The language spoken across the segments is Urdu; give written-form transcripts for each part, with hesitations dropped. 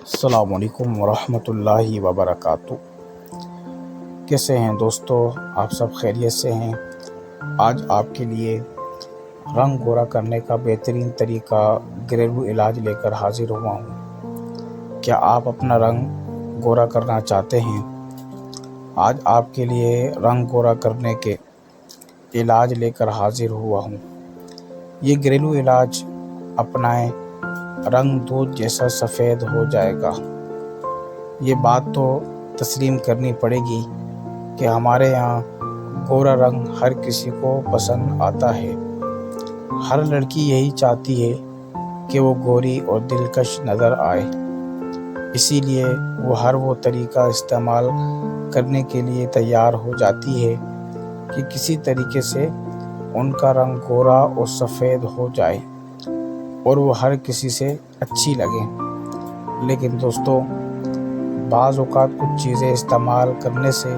السلام علیکم ورحمۃ اللہ وبرکاتہ۔ کیسے ہیں دوستو؟ آپ سب خیریت سے ہیں؟ آج آپ کے لیے رنگ گورا کرنے کا بہترین طریقہ گھریلو علاج لے کر حاضر ہوا ہوں۔ کیا آپ اپنا رنگ گورا کرنا چاہتے ہیں؟ آج آپ کے لیے رنگ گورا کرنے کے علاج لے کر حاضر ہوا ہوں۔ یہ گھریلو علاج اپنائیں، رنگ دودھ جیسا سفید ہو جائے گا۔ یہ بات تو تسلیم کرنی پڑے گی کہ ہمارے یہاں گورا رنگ ہر کسی کو پسند آتا ہے۔ ہر لڑکی یہی چاہتی ہے کہ وہ گوری اور دلکش نظر آئے، اسی لیے وہ طریقہ استعمال کرنے کے لیے تیار ہو جاتی ہے کہ کسی طریقے سے ان کا رنگ گورا اور سفید ہو جائے اور وہ ہر کسی سے اچھی لگے۔ لیکن دوستو، بعض اوقات کچھ چیزیں استعمال کرنے سے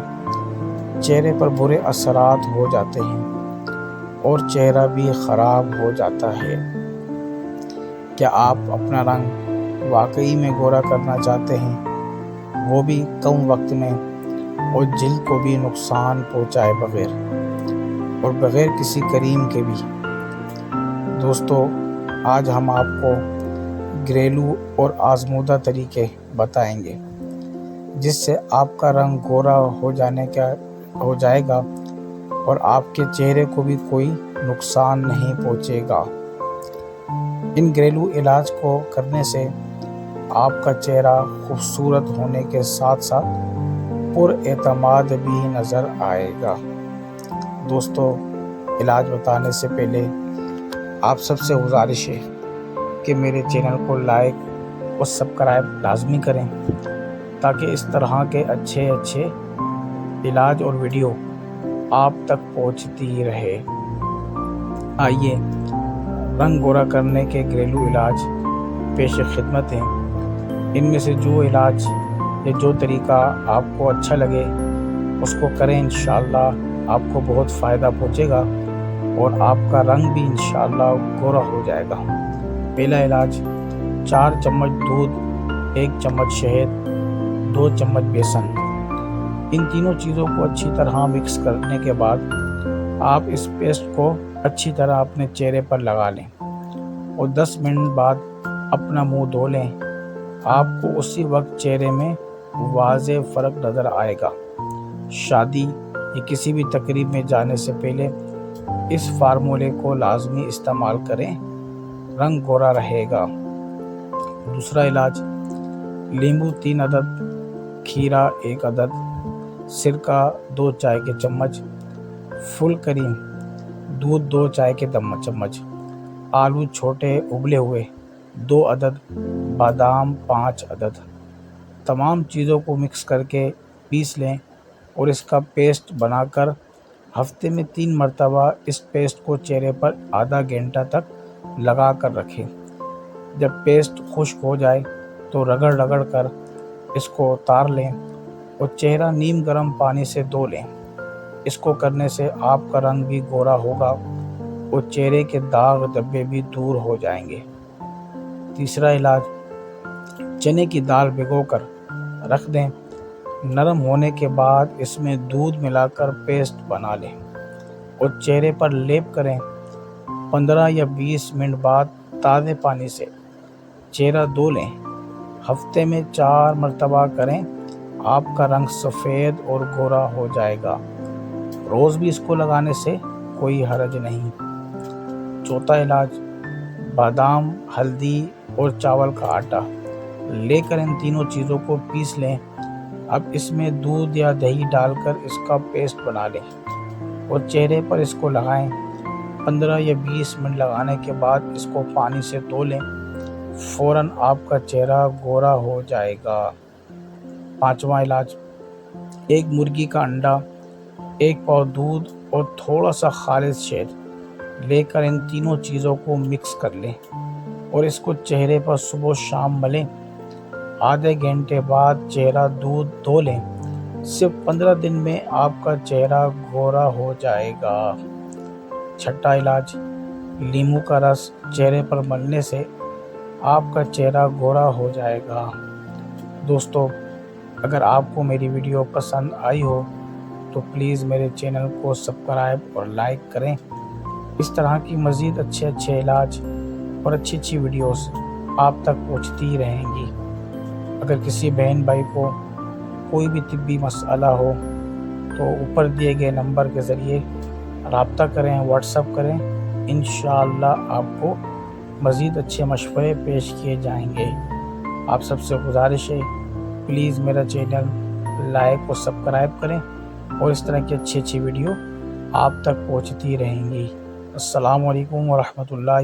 چہرے پر برے اثرات ہو جاتے ہیں اور چہرہ بھی خراب ہو جاتا ہے۔ کیا آپ اپنا رنگ واقعی میں گورا کرنا چاہتے ہیں، وہ بھی کم وقت میں اور جلد کو بھی نقصان پہنچائے بغیر، اور بغیر کسی کریم کے بھی؟ دوستو، آج ہم آپ کو گھریلو اور آزمودہ طریقے بتائیں گے جس سے آپ کا رنگ گورا ہو جائے گا اور آپ کے چہرے کو بھی کوئی نقصان نہیں پہنچے گا۔ ان گھریلو علاج کو کرنے سے آپ کا چہرہ خوبصورت ہونے کے ساتھ ساتھ پر اعتماد بھی نظر آئے گا۔ دوستو، علاج بتانے سے پہلے آپ سب سے گزارش ہے کہ میرے چینل کو لائک اور سبسکرائب لازمی کریں تاکہ اس طرح کے اچھے علاج اور ویڈیو آپ تک پہنچتی رہے۔ آئیے رنگ گورا کرنے کے گھریلو علاج پیش خدمت ہیں۔ ان میں سے جو علاج یا جو طریقہ آپ کو اچھا لگے اس کو کریں، انشاءاللہ آپ کو بہت فائدہ پہنچے گا اور آپ کا رنگ بھی انشاءاللہ گورا ہو جائے گا۔ پہلا علاج: 4 چمچ دودھ، 1 چمچ شہد، 2 چمچ بیسن۔ ان تینوں چیزوں کو اچھی طرح مکس کرنے کے بعد آپ اس پیسٹ کو اچھی طرح اپنے چہرے پر لگا لیں اور 10 منٹ بعد اپنا منہ دھو لیں۔ آپ کو اسی وقت چہرے میں واضح فرق نظر آئے گا۔ شادی یا کسی بھی تقریب میں جانے سے پہلے اس فارمولے کو لازمی استعمال کریں، رنگ گورا رہے گا۔ دوسرا علاج: لیمبو 3 عدد، کھیرا 1 عدد، سرکہ 2 چائے کے چمچ، فل کریم، دودھ 2 چائے کے چمچ، آلو چھوٹے ابلے ہوئے 2 عدد، بادام 5 عدد۔ تمام چیزوں کو مکس کر کے پیس لیں اور اس کا پیسٹ بنا کر ہفتے میں 3 مرتبہ اس پیسٹ کو چہرے پر آدھا گھنٹہ تک لگا کر رکھیں۔ جب پیسٹ خشک ہو جائے تو رگڑ کر اس کو اتار لیں اور چہرہ نیم گرم پانی سے دھو لیں۔ اس کو کرنے سے آپ کا رنگ بھی گورا ہوگا اور چہرے کے داغ دھبے بھی دور ہو جائیں گے۔ تیسرا علاج: چنے کی دال بھگو کر رکھ دیں، نرم ہونے کے بعد اس میں دودھ ملا کر پیسٹ بنا لیں اور چہرے پر لیپ کریں۔ 15 یا 20 منٹ بعد تازے پانی سے چہرہ دھو لیں۔ ہفتے میں 4 مرتبہ کریں، آپ کا رنگ سفید اور گورا ہو جائے گا۔ روز بھی اس کو لگانے سے کوئی حرج نہیں۔ چوتھا علاج: بادام، ہلدی اور چاول کا آٹا لے کر ان تینوں چیزوں کو پیس لیں۔ اب اس میں دودھ یا دہی ڈال کر اس کا پیسٹ بنا لیں اور چہرے پر اس کو لگائیں۔ 15 یا 20 منٹ لگانے کے بعد اس کو پانی سے دھو لیں، فوراً آپ کا چہرہ گورا ہو جائے گا۔ پانچواں علاج: 1 مرغی کا انڈا، 1 پاؤ دودھ اور تھوڑا سا خالص شہد لے کر ان تینوں چیزوں کو مکس کر لیں اور اس کو چہرے پر صبح و شام ملیں۔ آدھے گھنٹے بعد چہرہ دھو لیں۔ صرف 15 دن میں آپ کا چہرہ گورا ہو جائے گا۔ چھٹا علاج: لیموں کا رس چہرے پر ملنے سے آپ کا چہرہ گورا ہو جائے گا۔ دوستو اگر آپ کو میری ویڈیو پسند آئی ہو تو پلیز میرے چینل کو سبسکرائب اور لائک کریں۔ اس طرح کی مزید اچھے علاج اور اچھی ویڈیوز آپ تک پہنچتی رہیں گی۔ اگر کسی بہن بھائی کو کوئی بھی طبی مسئلہ ہو تو اوپر دیے گئے نمبر کے ذریعے رابطہ کریں، واٹس ایپ کریں، انشاءاللہ آپ کو مزید اچھے مشورے پیش کیے جائیں گے۔ آپ سب سے گزارش ہے پلیز میرا چینل لائک اور سبسکرائب کریں اور اس طرح کی اچھی ویڈیو آپ تک پہنچتی رہیں گی۔ السلام علیکم ورحمۃ اللہ۔